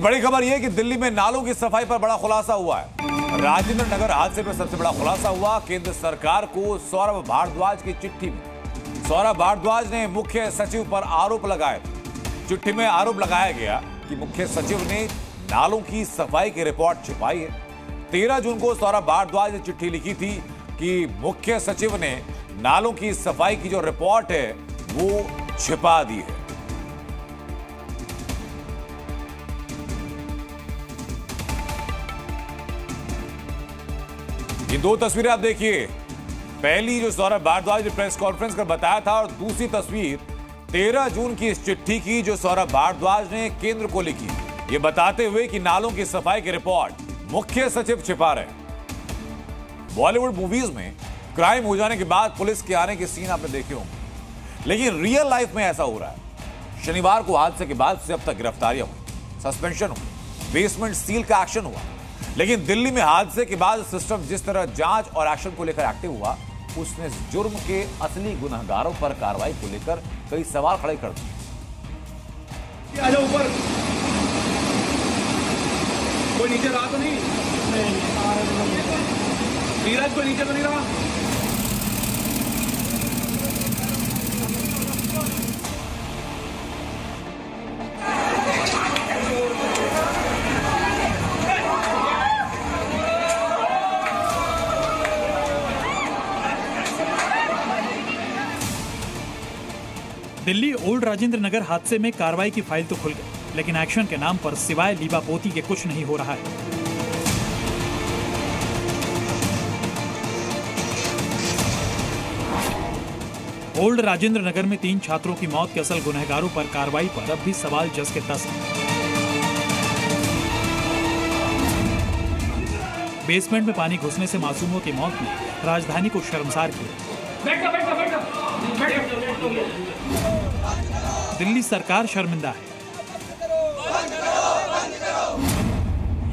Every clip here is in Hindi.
बड़ी खबर यह कि दिल्ली में नालों की सफाई पर बड़ा खुलासा हुआ है। राजेंद्र नगर हादसे में सबसे बड़ा खुलासा हुआ। केंद्र सरकार को सौरभ भारद्वाज की चिट्ठी में सौरभ भारद्वाज ने मुख्य सचिव पर आरोप लगाए। चिट्ठी में आरोप लगाया गया कि मुख्य सचिव ने नालों की सफाई की रिपोर्ट छिपाई है। 13 जून को सौरभ भारद्वाज ने चिट्ठी लिखी थी कि मुख्य सचिव ने नालों की सफाई की जो रिपोर्ट है वो छिपा दी है। ये दो तस्वीरें आप देखिए। पहली जो सौरभ भारद्वाज ने प्रेस कॉन्फ्रेंस कर बताया था, और दूसरी तस्वीर 13 जून की इस चिट्ठी की जो सौरभ भारद्वाज ने केंद्र को लिखी, ये बताते हुए कि नालों की सफाई की रिपोर्ट मुख्य सचिव छिपा रहे। बॉलीवुड मूवीज में क्राइम हो जाने के बाद पुलिस के आने के सीन आपने देखे होंगे, लेकिन रियल लाइफ में ऐसा हो रहा है। शनिवार को हादसे के बाद से अब तक गिरफ्तारियां हुई, सस्पेंशन हुई, बेसमेंट सील का एक्शन हुआ, लेकिन दिल्ली में हादसे के बाद सिस्टम जिस तरह जांच और एक्शन को लेकर एक्टिव हुआ, उसने जुर्म के असली गुनहगारों पर कार्रवाई को लेकर कई सवाल खड़े कर दिए। आ जाओ ऊपर। कोई नीचे रहा तो नहीं? नीरज कोई नीचे तो नहीं रहा? दिल्ली ओल्ड राजेंद्र नगर हादसे में कार्रवाई की फाइल तो खुल गई, लेकिन एक्शन के नाम पर सिवाय लीबापोती के कुछ नहीं हो रहा है। ओल्ड राजेंद्र नगर में 3 छात्रों की मौत के असल गुनहगारों पर कार्रवाई पर अब भी सवाल जस के तस है। बेसमेंट में पानी घुसने से मासूमों की मौत ने राजधानी को शर्मसार किया। दिल्ली सरकार शर्मिंदा है,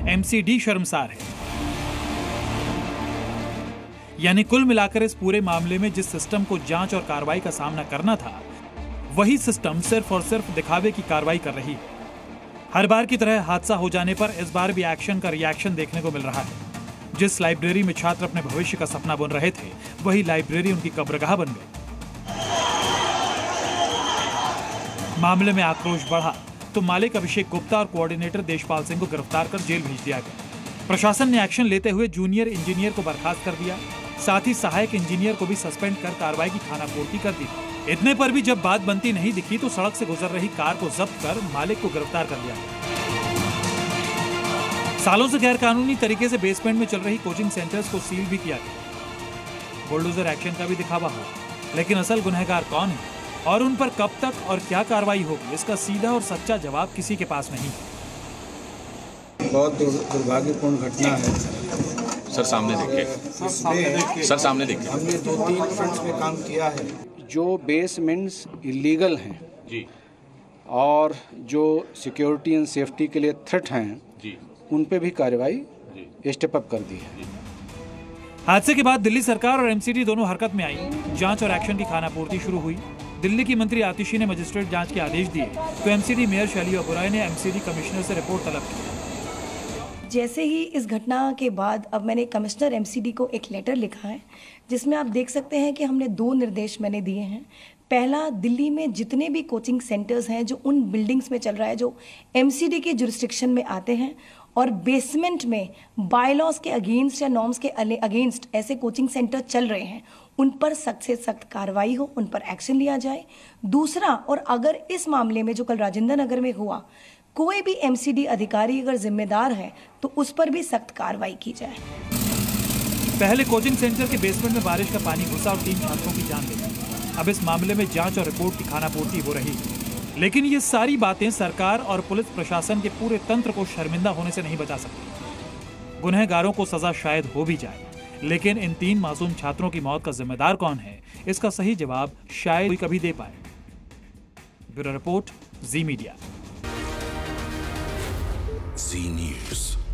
एमसीडी शर्मसार है। यानी कुल मिलाकर इस पूरे मामले में जिस सिस्टम को जांच और कार्रवाई का सामना करना था, वही सिस्टम सिर्फ और सिर्फ दिखावे की कार्रवाई कर रही है। हर बार की तरह हादसा हो जाने पर इस बार भी एक्शन का रिएक्शन देखने को मिल रहा है। जिस लाइब्रेरी में छात्र अपने भविष्य का सपना बुन रहे थे, वही लाइब्रेरी उनकी कब्रगाह बन गई। मामले में आक्रोश बढ़ा तो मालिक अभिषेक गुप्ता और कोऑर्डिनेटर देशपाल सिंह को गिरफ्तार कर जेल भेज दिया गया। प्रशासन ने एक्शन लेते हुए जूनियर इंजीनियर को बर्खास्त कर दिया, साथ ही सहायक इंजीनियर को भी सस्पेंड कर कार्रवाई की खानापूर्ति कर दी। इतने पर भी जब बात बनती नहीं दिखी तो सड़क से गुजर रही कार को जब्त कर मालिक को गिरफ्तार कर लिया गया। सालों से गैर कानूनी तरीके से बेसमेंट में चल रही कोचिंग सेंटर्स को सील भी किया गया। बुलडोजर एक्शन का भी दिखावा हुआ, लेकिन असल गुनहगार कौन है और उन पर कब तक और क्या कार्रवाई होगी, इसका सीधा और सच्चा जवाब किसी के पास नहीं है। बहुत दुर्भाग्यपूर्ण घटना है सर। सामने देखिए सर, सामने देखिए। हमने 2-3 फ्रंट्स में काम किया है। जो बेसमेंट्स इलीगल हैं जी, और जो सिक्योरिटी एंड सेफ्टी के लिए थ्रेट हैं जी, उन पे भी कार्रवाई स्टेप अप कर दी है। हादसे के बाद दिल्ली सरकार और एमसीडी दोनों हरकत में आई। जांच और एक्शन की खानापूर्ति शुरू हुई। दिल्ली की मंत्री आतिशी ने मजिस्ट्रेट जांच के आदेश दिए तो एमसीडी मेयर शालिया बुराई ने एमसीडी कमिश्नर से रिपोर्ट तलब की। जैसे ही इस घटना के बाद अब मैंने कमिश्नर एमसीडी को एक लेटर लिखा है, जिसमें आप देख सकते हैं कि हमने 2 निर्देश मैंने दिए हैं। पहला, दिल्ली में जितने भी कोचिंग सेंटर्स हैं जो उन बिल्डिंग्स में चल रहा है जो एमसीडी के जुरिस्डिक्शन में आते हैं और बेसमेंट में बायलॉज के अगेंस्ट या नॉर्म्स के अगेंस्ट ऐसे कोचिंग सेंटर चल रहे हैं, उन पर सख्त से सख्त कार्रवाई हो, उन पर एक्शन लिया जाए। दूसरा, और अगर इस मामले में जो कल राजेंद्र नगर में हुआ, कोई भी एमसीडी अधिकारी अगर जिम्मेदार है तो उस पर भी सख्त कार्रवाई की जाए। पहले कोचिंग सेंटर के बेसमेंट में बारिश का पानी घुसा और 3 छात्रों की जान गई। अब इस मामले में जांच और रिपोर्ट की खानापूर्ति हो रही है, लेकिन ये सारी बातें सरकार और पुलिस प्रशासन के पूरे तंत्र को शर्मिंदा होने से नहीं बचा सकती। गुनहगारों को सजा शायद हो भी जाए, लेकिन इन 3 मासूम छात्रों की मौत का जिम्मेदार कौन है, इसका सही जवाब शायद कोई कभी दे पाए। ब्यूरो रिपोर्ट, जी मीडिया। जी न्यूज़।